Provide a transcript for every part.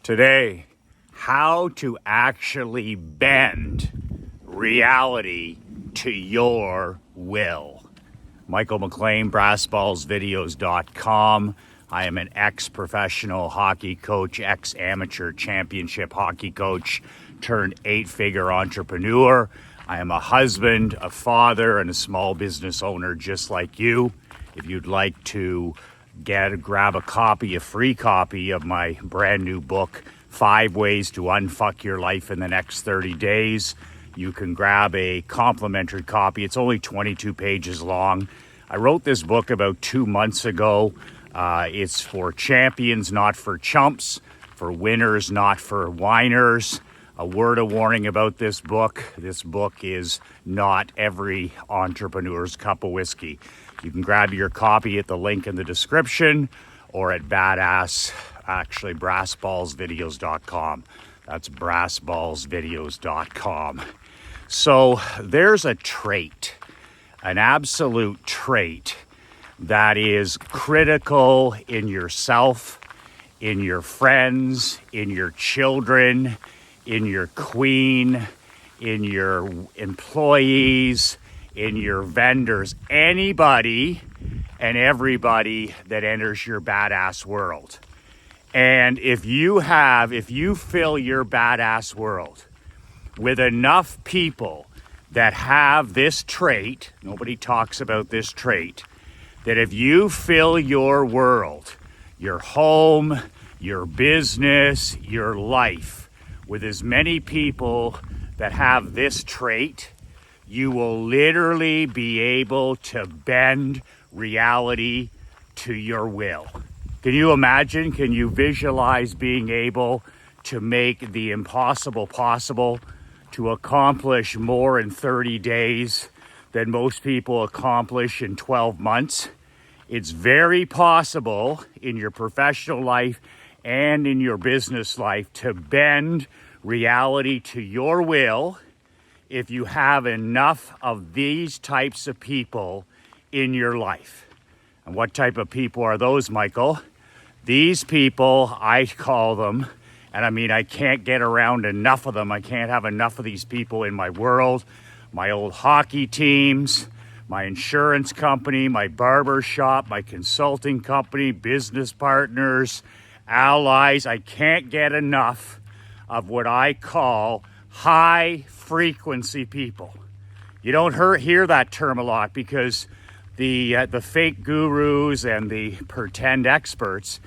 Today, how to actually bend reality to your will. Michael McLean, brassballsvideos.com. I am an ex-professional hockey coach, ex-amateur championship hockey coach, turned 8-figure entrepreneur. I am a husband, a father, and a small business owner just like you. If you'd like to grab a free copy of my brand new book, 5 Ways to Unfuck Your Life in the Next 30 Days. You can grab a complimentary copy. It's only 22 pages long. I wrote this book about 2 months ago. It's for champions, not for chumps, for winners, not for whiners. A word of warning about this book. This book is not every entrepreneur's cup of whiskey. You can grab your copy at the link in the description or at brassballsvideos.com. That's brassballsvideos.com. So there's a trait, an absolute trait that is critical in yourself, in your friends, in your children, in your queen, in your employees, in your vendors, anybody and everybody that enters your badass world. And if you fill your badass world with enough people that have this trait, nobody talks about this trait, that if you fill your world, your home, your business, your life, with as many people that have this trait, you will literally be able to bend reality to your will. Can you imagine? Can you visualize being able to make the impossible possible, to accomplish more in 30 days than most people accomplish in 12 months? It's very possible in your professional life and in your business life to bend reality to your will if you have enough of these types of people in your life. And what type of people are those, Michael? These people, I call them, and I mean, I can't get around enough of them. I can't have enough of these people in my world. My old hockey teams, my insurance company, my barber shop, my consulting company, business partners, allies. I can't get enough of what I call high frequency people. You don't hear that term a lot because the fake gurus and the pretend experts,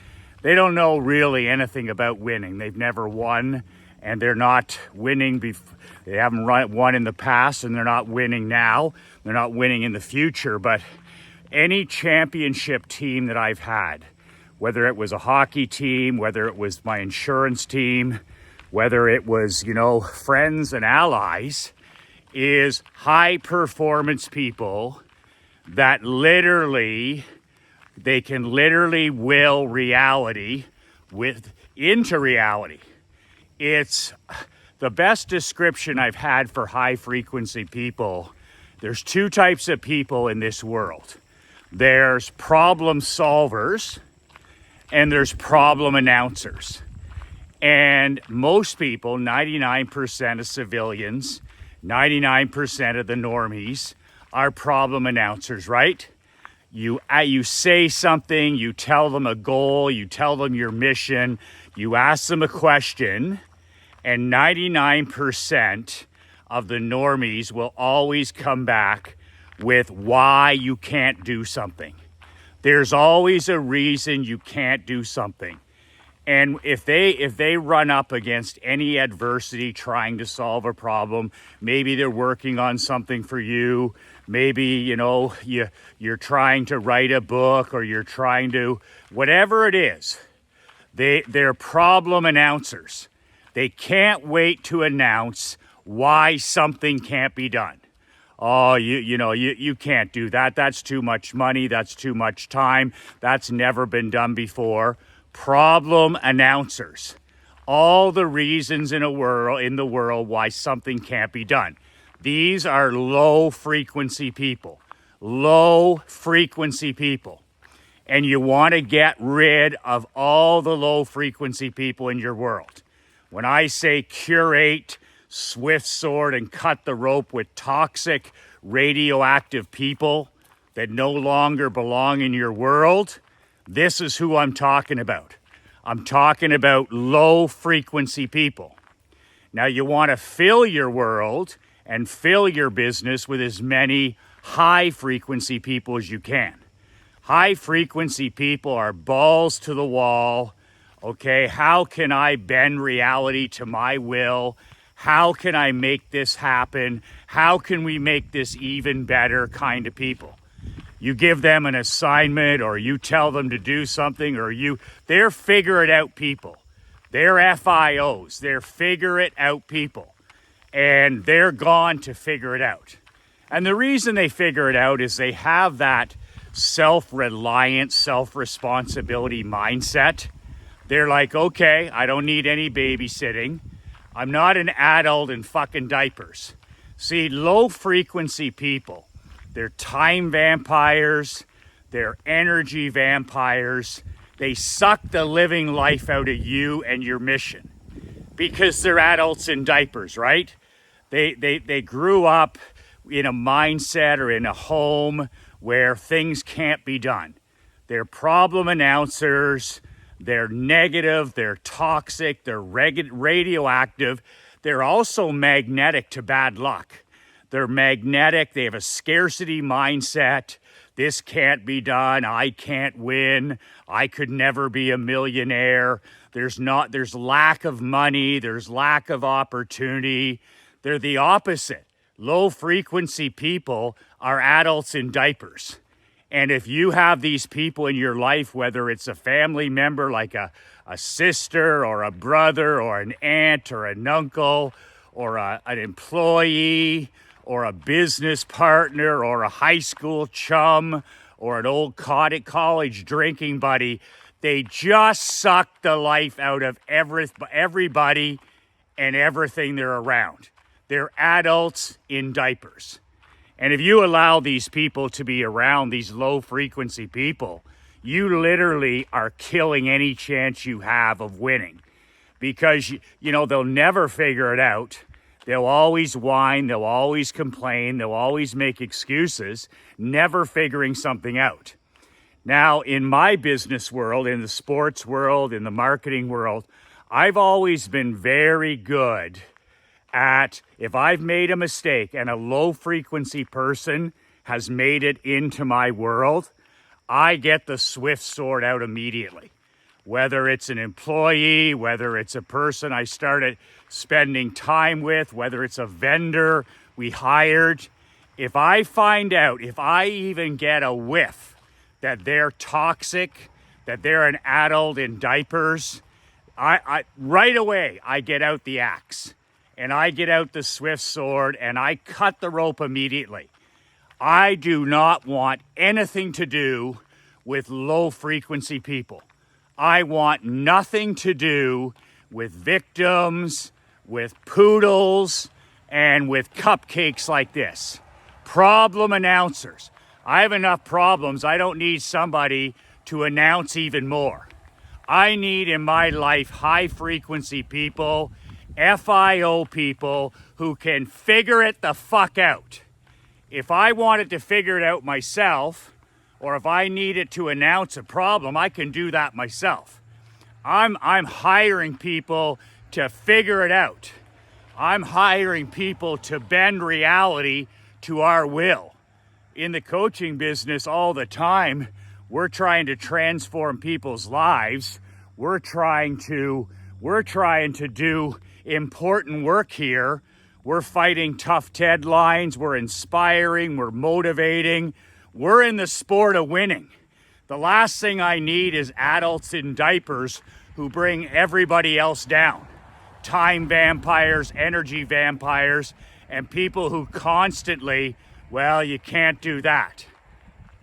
they don't know really anything about winning. They've never won, and they're not winning. They haven't won in the past, and they're not winning now. They're not winning in the future. But any championship team that I've had, whether it was a hockey team, whether it was my insurance team, whether it was, friends and allies, is high performance people that they can literally will reality into reality. It's the best description I've had for high frequency people. There's 2 types of people in this world. There's problem solvers and there's problem announcers. And most people, 99% of civilians, 99% of the normies are problem announcers, right? You say something, you tell them a goal, you tell them your mission, you ask them a question, and 99% of the normies will always come back with why you can't do something. There's always a reason you can't do something. And if they run up against any adversity trying to solve a problem, maybe they're working on something for you, maybe, you're trying to write a book or you're trying to, whatever it is, they're problem announcers. They can't wait to announce why something can't be done. Oh, you can't do that. That's too much money. That's too much time. That's never been done before. Problem announcers. All the reasons in the world why something can't be done. These are low frequency people. Low frequency people. and you want to get rid of all the low frequency people in your world. When I say curate, swift sword, and cut the rope with toxic radioactive people that no longer belong in your world, this is who I'm talking about. I'm talking about low frequency people. Now you want to fill your world and fill your business with as many high frequency people as you can. High frequency people are balls to the wall. Okay, how can I bend reality to my will? How can I make this happen? How can we make this even better kind of people? You give them an assignment, or you tell them to do something, or they're figure it out people. They're FIOs. They're figure it out people. And they're gone to figure it out. And the reason they figure it out is they have that self-reliant, self-responsibility mindset. They're like, okay, I don't need any babysitting. I'm not an adult in fucking diapers. See, low frequency people, they're time vampires, they're energy vampires. They suck the living life out of you and your mission because they're adults in diapers, right? They grew up in a mindset or in a home where things can't be done. They're problem announcers. They're negative, they're toxic, they're radioactive. They're also magnetic to bad luck. They're magnetic, they have a scarcity mindset. This can't be done, I can't win, I could never be a millionaire. There's lack of money, there's lack of opportunity. They're the opposite. Low frequency people are adults in diapers. And if you have these people in your life, whether it's a family member like a sister or a brother or an aunt or an uncle or an employee or a business partner or a high school chum or an old college drinking buddy, they just suck the life out of everybody and everything they're around. They're adults in diapers. And if you allow these people to be around, these low frequency people, you literally are killing any chance you have of winning because, they'll never figure it out. They'll always whine, they'll always complain, they'll always make excuses, never figuring something out. Now, in my business world, in the sports world, in the marketing world, I've always been very good at, if I've made a mistake and a low frequency person has made it into my world, I get the swift sword out immediately. Whether it's an employee, whether it's a person I started spending time with, whether it's a vendor we hired, if I find out, if I even get a whiff that they're toxic, that they're an adult in diapers, I right away I get out the axe. And I get out the swift sword and I cut the rope immediately. I do not want anything to do with low frequency people. I want nothing to do with victims, with poodles, and with cupcakes like this. Problem announcers. I have enough problems. I don't need somebody to announce even more. I need in my life high frequency people, FIO people who can figure it the fuck out. If I wanted to figure it out myself, or if I needed to announce a problem, I can do that myself. I'm hiring people to figure it out. I'm hiring people to bend reality to our will. In the coaching business all the time, we're trying to transform people's lives. We're trying to do important work here. We're fighting tough deadlines. We're inspiring. We're motivating. We're in the sport of winning. The last thing I need is adults in diapers who bring everybody else down. Time vampires, energy vampires, and people who constantly, well, you can't do that.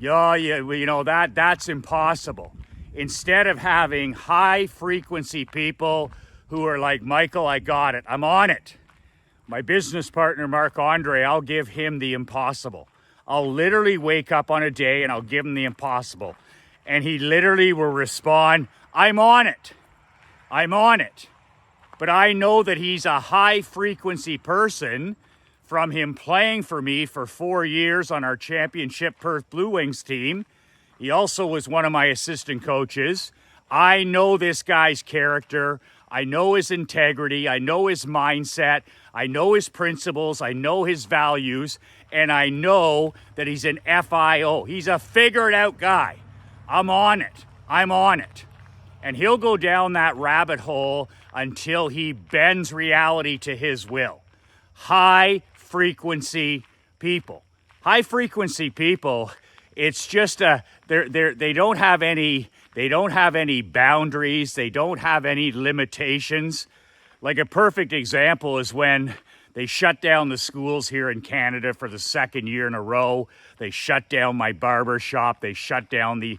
That's impossible. Instead of having high frequency people who are like, Michael, I got it. I'm on it. My business partner, Mark Andre, I'll give him the impossible. I'll literally wake up on a day and I'll give him the impossible. And he literally will respond, I'm on it. I'm on it. But I know that he's a high frequency person from him playing for me for 4 years on our championship Perth Blue Wings team. He also was one of my assistant coaches. I know this guy's character. I know his integrity. I know his mindset. I know his principles. I know his values. And I know that he's an FIO. He's a figure it out guy. I'm on it. I'm on it. And he'll go down that rabbit hole until he bends reality to his will. High frequency people. High frequency people, it's just they don't have any boundaries, they don't have any limitations. Like a perfect example is when they shut down the schools here in Canada for the second year in a row. They shut down my barber shop. They shut down the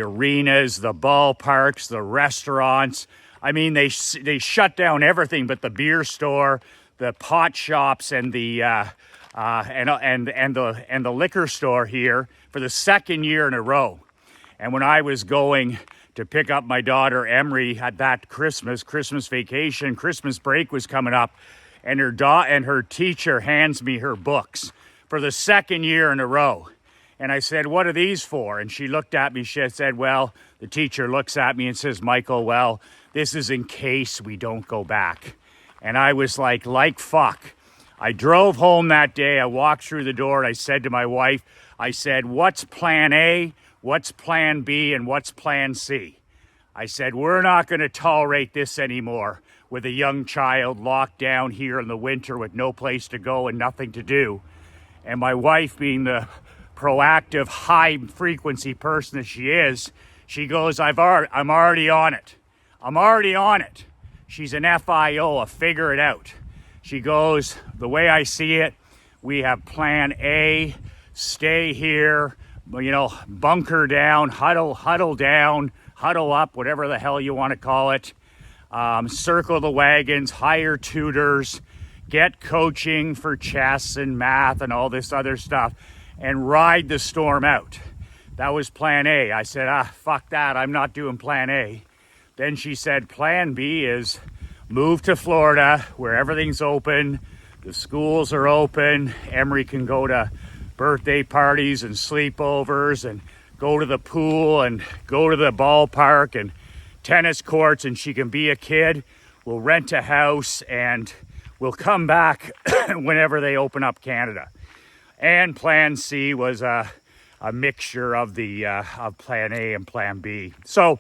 arenas, the ballparks, the restaurants. I mean, they shut down everything but the beer store, the pot shops, and the liquor store here for the second year in a row. And when I was going to pick up my daughter Emery at that Christmas vacation, Christmas break was coming up, and her teacher hands me her books for the second year in a row. And I said, what are these for? And she looked at me, she said, well, the teacher looks at me and says, Michael, well, this is in case we don't go back. And I was like fuck. I drove home that day, I walked through the door, and I said to my wife, I said, what's plan A, what's plan B, and what's plan C? I said, we're not going to tolerate this anymore with a young child locked down here in the winter with no place to go and nothing to do. And my wife, being the proactive, high-frequency person that she is, she goes, I'm already on it. I'm already on it. She's an FIO, a figure it out. She goes, the way I see it, we have plan A, stay here, bunker down, huddle down, huddle up, whatever the hell you want to call it. Circle the wagons, hire tutors, get coaching for chess and math and all this other stuff, and ride the storm out. That was plan A. I said, fuck that, I'm not doing plan A. Then she said, plan B is move to Florida where everything's open, the schools are open, Emery can go to birthday parties and sleepovers and go to the pool and go to the ballpark and tennis courts, and she can be a kid. We'll rent a house and we'll come back whenever they open up Canada. And plan C was a mixture of of plan A and plan B. So,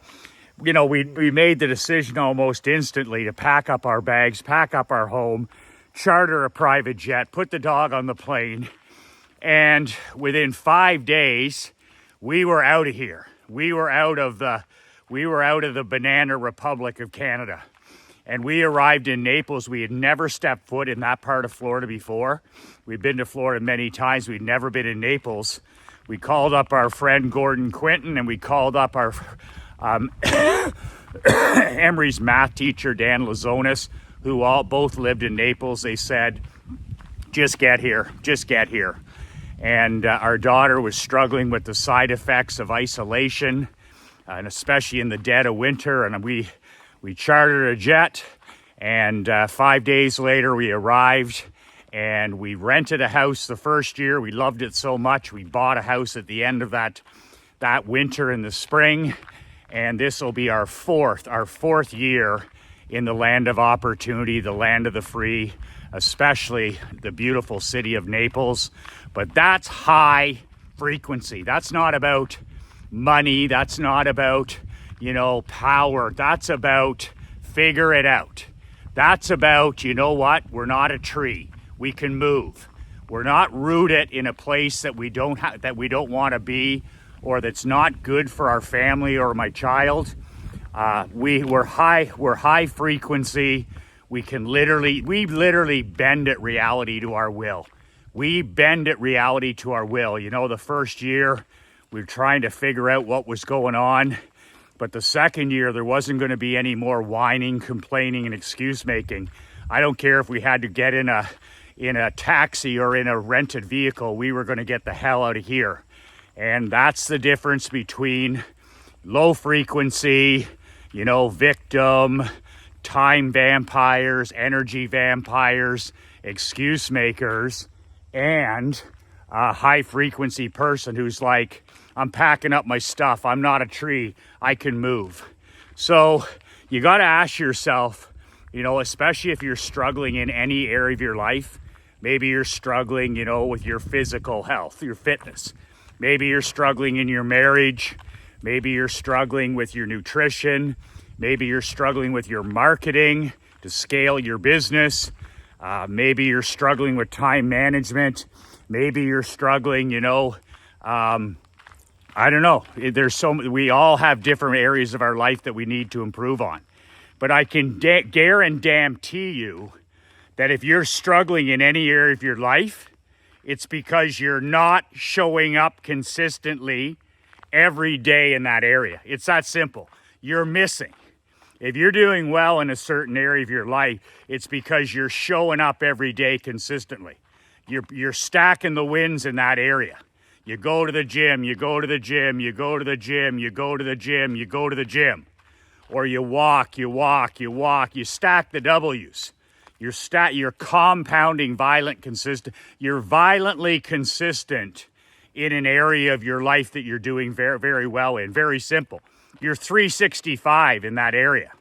we made the decision almost instantly to pack up our bags, pack up our home, charter a private jet, put the dog on the plane, and within 5 days, we were out of here. We were out of the Banana Republic of Canada. And we arrived in Naples. We had never stepped foot in that part of Florida before. We'd been to Florida many times. We'd never been in Naples. We called up our friend Gordon Quinton, and we called up our Emery's math teacher, Dan Lazonis, who both lived in Naples. They said, just get here. And our daughter was struggling with the side effects of isolation, and especially in the dead of winter. And we chartered a jet, and 5 days later we arrived, and we rented a house the first year. We loved it so much. We bought a house at the end of that winter in the spring, and this will be our fourth year in the land of opportunity, the land of the free, especially the beautiful city of Naples. But that's high frequency. That's not about money. That's not about, power. That's about figure it out. That's about, we're not a tree. We can move. We're not rooted in a place that we don't want to be, or that's not good for our family or my child. We're high frequency. We literally bend at reality to our will. We bend at reality to our will. The first year we were trying to figure out what was going on, but the second year there wasn't going to be any more whining, complaining, and excuse making. I don't care if we had to get in a taxi or in a rented vehicle. We were going to get the hell out of here. And that's the difference between low frequency, victim, time vampires, energy vampires, excuse makers, and a high frequency person who's like, I'm packing up my stuff. I'm not a tree. I can move. So you got to ask yourself, especially if you're struggling in any area of your life. Maybe you're struggling, with your physical health, your fitness. Maybe you're struggling in your marriage. Maybe you're struggling with your nutrition. Maybe you're struggling with your marketing to scale your business. Maybe you're struggling with time management. Maybe you're struggling, I don't know. We all have different areas of our life that we need to improve on. But I can guarantee you that if you're struggling in any area of your life, it's because you're not showing up consistently every day in that area. It's that simple. You're missing. If you're doing well in a certain area of your life, it's because you're showing up every day consistently. You're stacking the wins in that area. You go to the gym, you go to the gym, you go to the gym, you go to the gym, you go to the gym. Or you walk, you stack the W's. You're compounding you're violently consistent in an area of your life that you're doing very, very well in. Very simple. You're 365 in that area.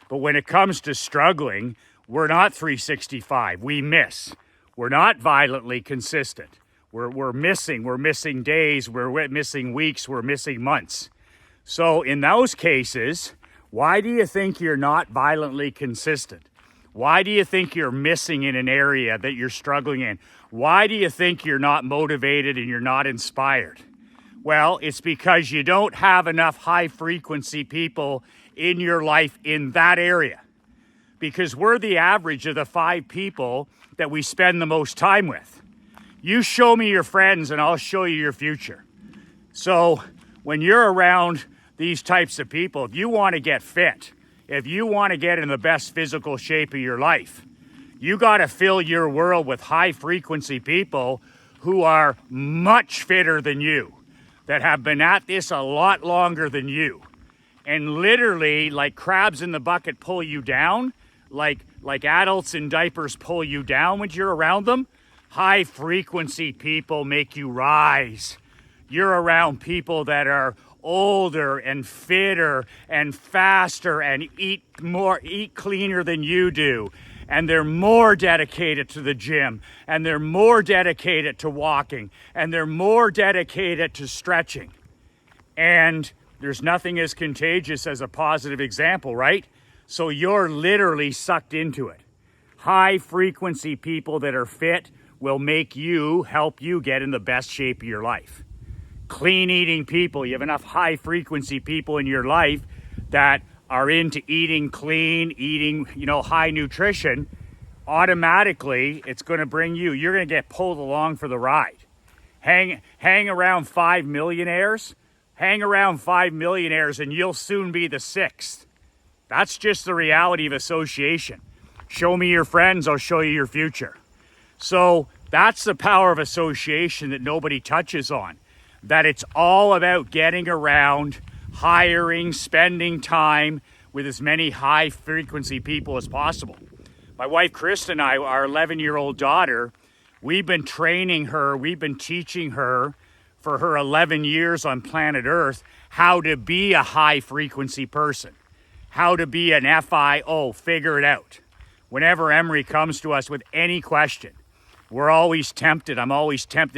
But when it comes to struggling, we're not 365. We miss. We're not violently consistent. We're missing. We're missing days. We're missing weeks. We're missing months. So in those cases, why do you think you're not violently consistent? Why do you think you're missing in an area that you're struggling in? Why do you think you're not motivated and you're not inspired? Well, it's because you don't have enough high frequency people in your life in that area. Because we're the average of the 5 people that we spend the most time with. You show me your friends and I'll show you your future. So when you're around these types of people, if you want to get fit, if you want to get in the best physical shape of your life, you got to fill your world with high frequency people who are much fitter than you, that have been at this a lot longer than you, and literally like crabs in the bucket pull you down, like adults in diapers pull you down when you're around them. High frequency people make you rise. You're around people that are older and fitter and faster and eat cleaner than you do. And they're more dedicated to the gym, and they're more dedicated to walking, and they're more dedicated to stretching. And there's nothing as contagious as a positive example, right? So you're literally sucked into it. High frequency people that are fit will help you get in the best shape of your life. Clean eating people, you have enough high frequency people in your life that are into eating clean, eating, high nutrition, automatically it's going to bring you're going to get pulled along for the ride. Hang around 5 millionaires, and you'll soon be the 6th. That's just the reality of association. Show me your friends, I'll show you your future. So that's the power of association that nobody touches on. That it's all about getting around, hiring, spending time with as many high frequency people as possible. My wife, Krista, and I, our 11-year-old daughter, we've been training her, we've been teaching her for her 11 years on planet Earth how to be a high frequency person, how to be an FIO, figure it out. Whenever Emery comes to us with any question, I'm always tempted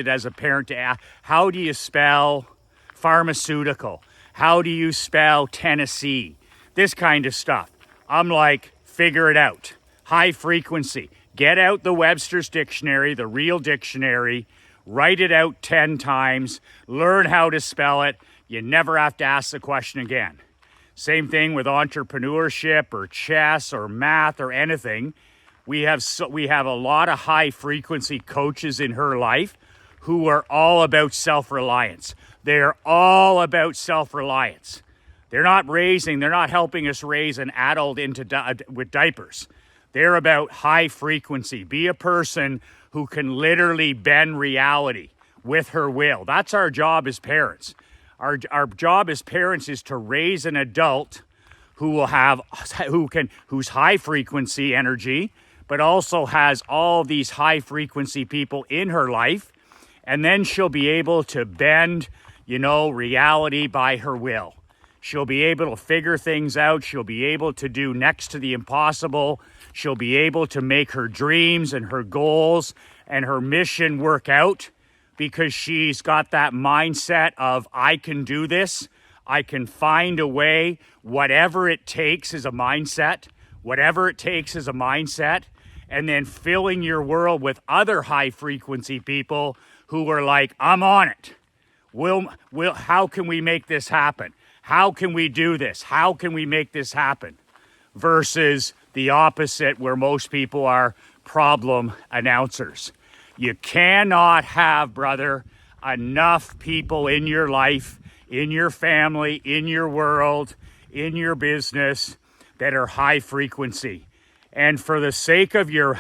as a parent to ask, how do you spell pharmaceutical? How do you spell Tennessee? This kind of stuff. I'm like, figure it out. High frequency. Get out the Webster's dictionary, the real dictionary, write it out 10 times, learn how to spell it. You never have to ask the question again. Same thing with entrepreneurship or chess or math or anything. We have a lot of high frequency coaches in her life who are all about self-reliance. They're all about self-reliance. They're not helping us raise an adult with diapers. They're about high frequency. Be a person who can literally bend reality with her will. That's our job as parents. Our job as parents is to raise an adult who's high frequency energy, but also has all these high frequency people in her life. And then she'll be able to bend, reality by her will. She'll be able to figure things out. She'll be able to do next to the impossible. She'll be able to make her dreams and her goals and her mission work out because she's got that mindset of, I can do this. I can find a way. Whatever it takes is a mindset. Whatever it takes is a mindset. And then filling your world with other high frequency people who are like, I'm on it. How can we make this happen? How can we do this? How can we make this happen? Versus the opposite, where most people are problem announcers. You cannot have, brother, enough people in your life, in your family, in your world, in your business that are high frequency. And for the sake of your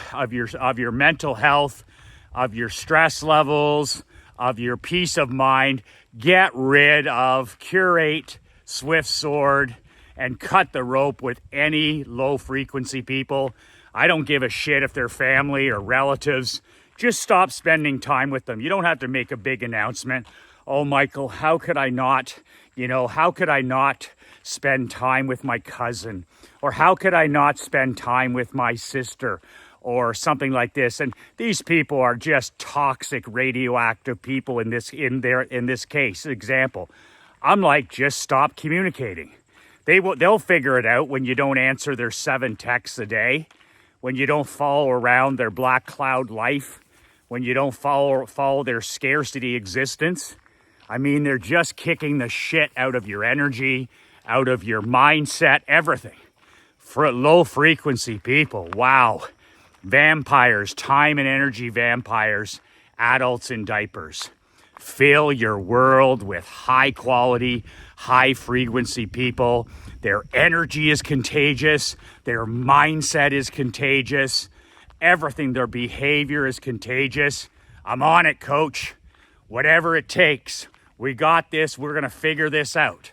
mental health, of your stress levels, of your peace of mind, get rid of, curate, swift sword, and cut the rope with any low frequency people. I don't give a shit if they're family or relatives. Just stop spending time with them. You don't have to make a big announcement. Oh, Michael, how could I not spend time with my cousin? Or how could I not spend time with my sister? Or something like this. And these people are just toxic, radioactive people in this case. Example, I'm like, just stop communicating. They'll figure it out when you don't answer their 7 texts a day, when you don't follow around their black cloud life, when you don't follow their scarcity existence. I mean, they're just kicking the shit out of your energy, out of your mindset, everything. For low frequency people, wow. Vampires, time and energy vampires, adults in diapers. Fill your world with high quality, high frequency people. Their energy is contagious. Their mindset is contagious. Everything, their behavior is contagious. I'm on it, coach. Whatever it takes. We got this. We're going to figure this out.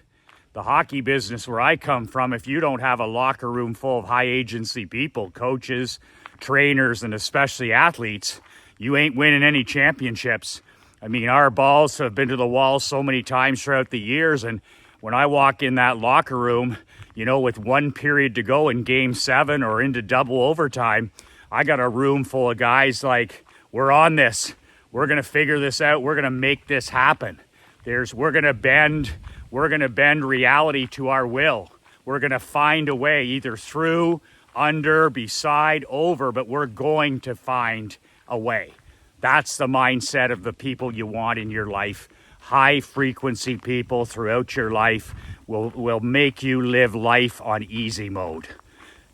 The hockey business where I come from, if you don't have a locker room full of high agency people, coaches, trainers, and especially athletes, you ain't winning any championships. I mean, our balls have been to the wall so many times throughout the years, and when I walk in that locker room, with 1 period to go in game 7 or into double overtime, I got a room full of guys like, we're on this. We're going to figure this out. We're going to make this happen. We're going to bend reality to our will. We're going to find a way, either through, under, beside, over, but we're going to find a way. That's the mindset of the people you want in your life. High frequency people throughout your life will make you live life on easy mode.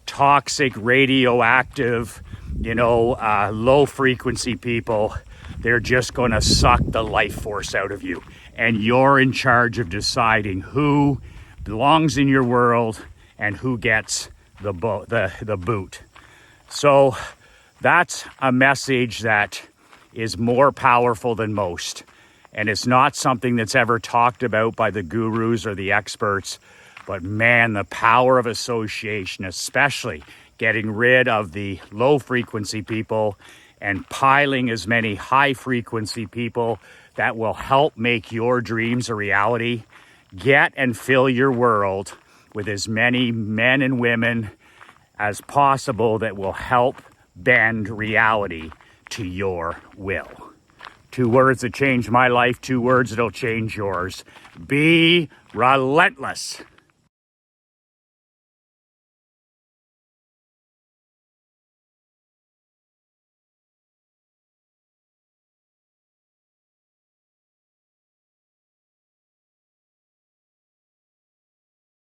Toxic, radioactive, low frequency people, they're just going to suck the life force out of you. And you're in charge of deciding who belongs in your world and who gets the boot. So that's a message that is more powerful than most. And it's not something that's ever talked about by the gurus or the experts. But man, the power of association, especially getting rid of the low frequency people and piling as many high frequency people that will help make your dreams a reality. Get and fill your world with as many men and women as possible that will help bend reality to your will. 2 words that changed my life, 2 words that'll change yours. Be relentless.